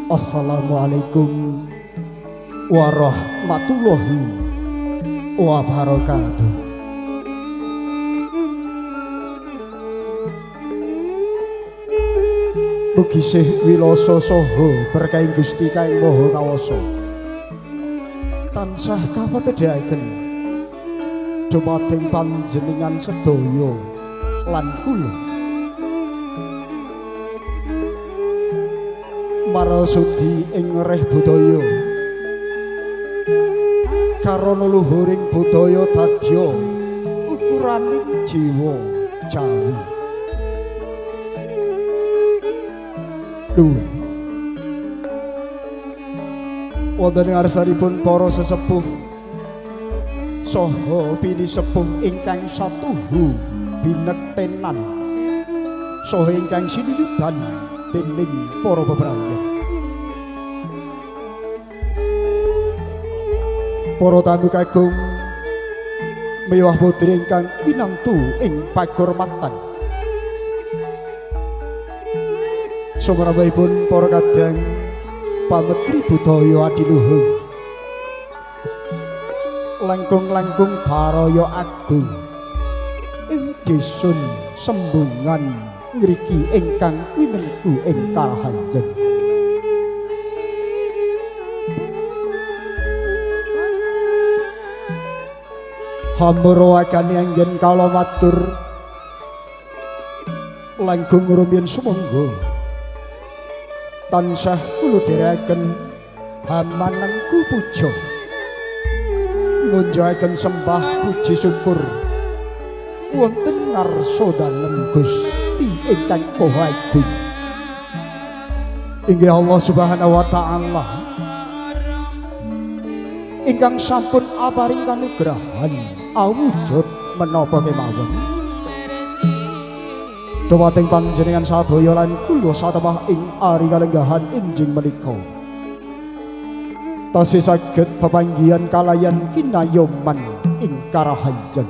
Assalamualaikum warahmatullahi wabarakatuh. Mugi sih wiloso soho berkaing Gusti Kang Maha Kawasa tansah kapatedaken dumateng panjenengan sedaya lan kula marasudi ing reh budaya karana luhuring budaya dadya ukuraning jiwa Jawi. Duh wonten ngarsanipun para sesepuh saha pinisepuh ingkang satuhu binektenan saha ingkang sinuyudan dening para bebrayan. Para tamu kagum miwah putri ingkang pinantu ing pagormatan. Sumrambahipun para kadang pametri budaya adiluhung langkung-langkung baraya agung ing desun sembungan ngriki ingkang winengku ing Karahanjen. Hamrawakane anggen kala matur langkung rumiyin sumangga tansah kula dherekaken hamanengku puja ngunjukaken sembah puji syukur wonten ngarsa dalem Gusti ingkang Maha Agung inggih Allah Subhanahu wa taala ingkang sampun aparing kanugrahan awujud menapa kemawon dumateng panjenengan sadaya lan kula satemah ing ari kalenggahan enjing menika tasih saged pepanggihan kalayan kinayoman ing Karahanjen.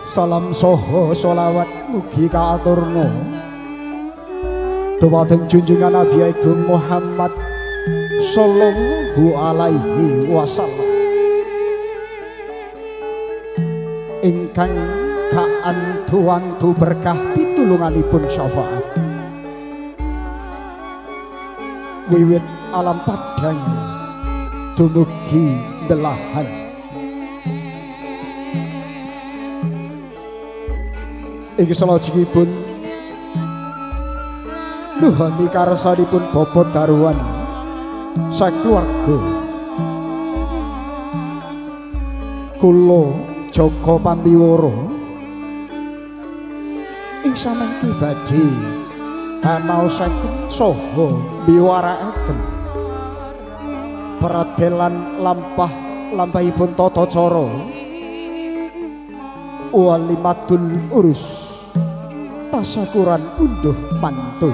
Salam soho sholawat mugi kaaturna dumateng junjungan Nabi Agung Muhammad sallallahu alaihi wasallam ingkang kaantu-antu berkah pitulunganipun syafaat wiwit alam padang dumugi delahan. Ing salajengipun nuhani karsanipun bapa daruan sakeluarga kula Joko Pambiwara ing samangke badhe anaosaken saha miwarakaken peratelan lampahipun tata cara walimatul urus tasakuran unduh mantu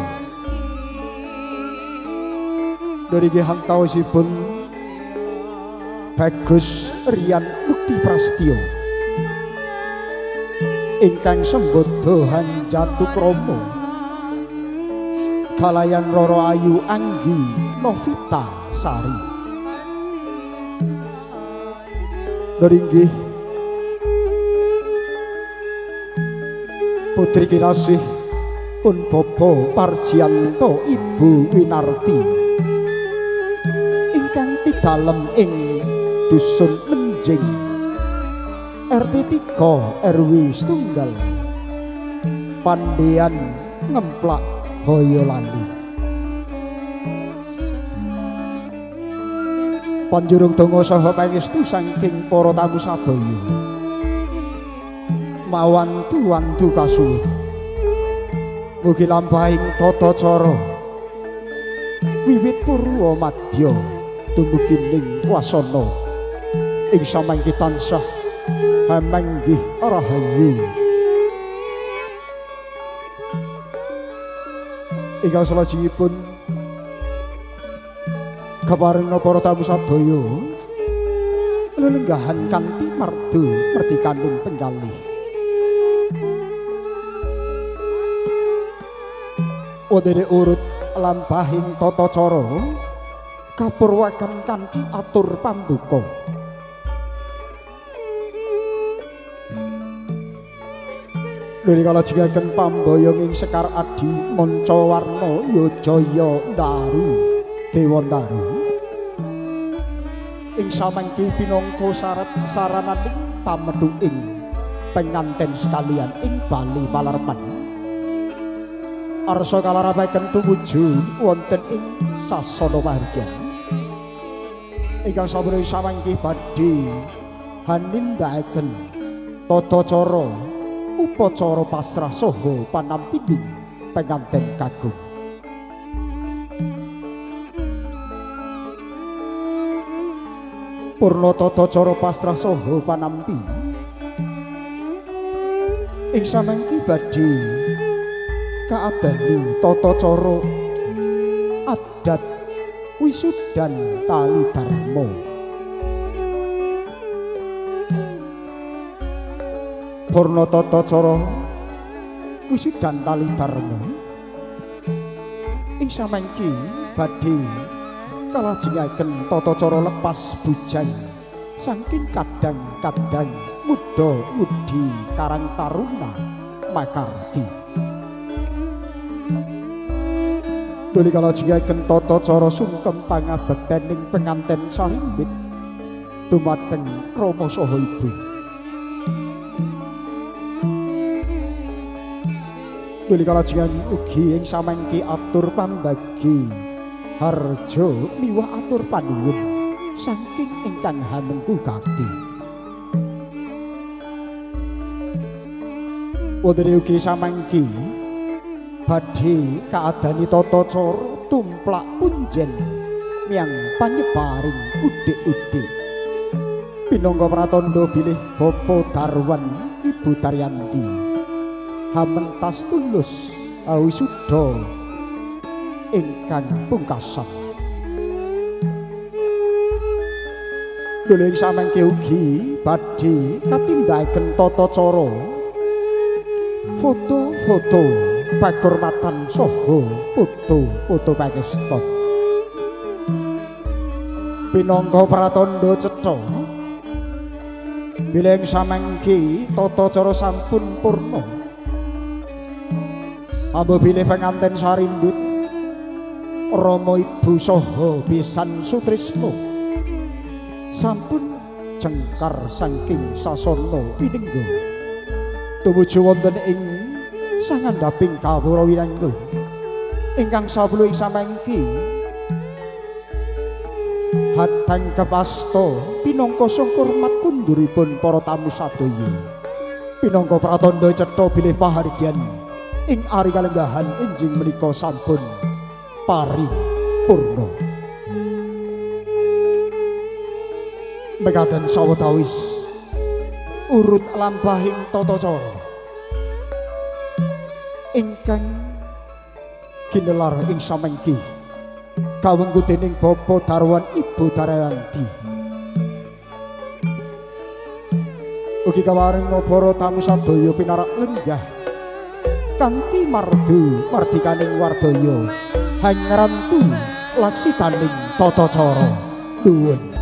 dari hantaosipun Bagus Rian Mukti Prasetyo ingkang sembodohan jatuh kromo kalayan Roro Ayu Anggi Novita Sari doringgih putri kinasih pun Bobo Parjianto Ibu Winarti ingkang pidalem ing dusun Menjing RT 3 RW setunggal Pandean Ngemplak Boyolali. Panjurung donga saha pangestu saking para tamu sadaya mawantu-wantu kasuwun mugi lampahing tata cara wiwit purwa madya dumugi ning wasana ing samangke tansah hamanggih rahayu. Ingkang salajengipun kaparenga para tamu sadaya lelenggahan kanthi mardu merdi kandung penggalih Wadene urut lampahing tata cara kapurwaken kanthi atur pambuka. Lha kala jigaken pambayong ing Sekar Adi manca warna ya jaya daru Dewandaru. Ing samangke pinangka syarat sarananing pamedhuking penganten sekalian ing Bali Malarman. Arsa kalarabaken tumuju wonten ing sasana pahargyan. Ingkang sampun samangke badhe hanindakaken tata cara upacara pasrah saha panampining penganten kagung. Purna tata cara pasrah saha panampi ing samangke badhe kaadani tata cara adat wisudan tali dharma. Purna tata cara wisudan tali dharma ing samangke badhe kalajengaken tata cara lepas bujang saking kadang-kadang muda-mudi karang taruna makarti. Duli kalajengaken tata cara sungkem pangabektening penganten salimbit dumateng Rama saha Ibu. Duli kalajengan ugi ing samangke atur pambagi harja miwah atur panuwun saking ingkang hamengku gati. Wonten ugi samangke badhe kaadani tata cara tumplak punjen miang panyebaring udik-udik. Pinangka pratandha bilih Bapa Darwan Ibu Taryanti hamentas tulus awisuda ingkang pungkasan. Lha samangke ugi badhe katindakaken tata cara foto-foto pagurmatan saha foto-foto pangesta. Pinangka pratandha cetha bilih samangke tata cara sampun purna. Apabila penganten sarindut Rama Ibu saha Besan Sutrisno sampun jengkar saking sasana piningga tumuju wonten ing sangandhaping kawula winanggul ingkang sawluh ing samangke hadang kepasta pinangka sangkurmat kunduripun para tamu sadaya. Pinangka pratandha cetha bilih pahargyan ing ari kalenggahan enjing menika sampun paripurna. Mekaten sawetawis urut lampahing tata cara ingkang ginelar ing samangke kawengku dening Bapa Darwan Ibu Daryanti. Ugi kawaring para tamu sadaya pinarak lenggah kanthi mardikaning wardaya hangrantu laksitaning tata cara. Nuwun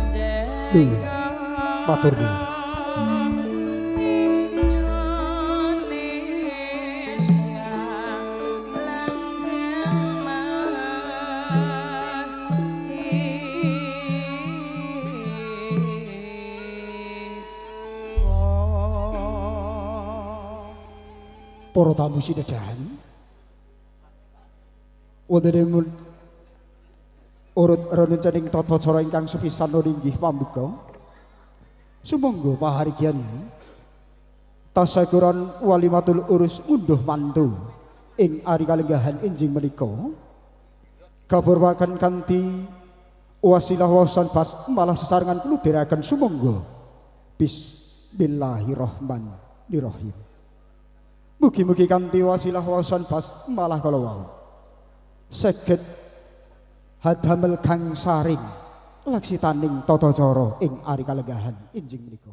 matur nuwun. Para tamu sinedahan wonten urut rerencaning tata cara ingkang sepisan inggih pambuka sumangga pahargyan tasyakuran walimatul urus ngunduh mantu ing ari kalenggahan enjing menika kapurwaken kanthi wasilah wasan bas malah sesarengan kula dherekaken sumangga bismillahirrahmanirrahim. Mugi-mugi kanthi wasilah wasan bas malah kala wau saged hadamel kang saring laksitaning tata cara ing ari kalenggahan enjing menika.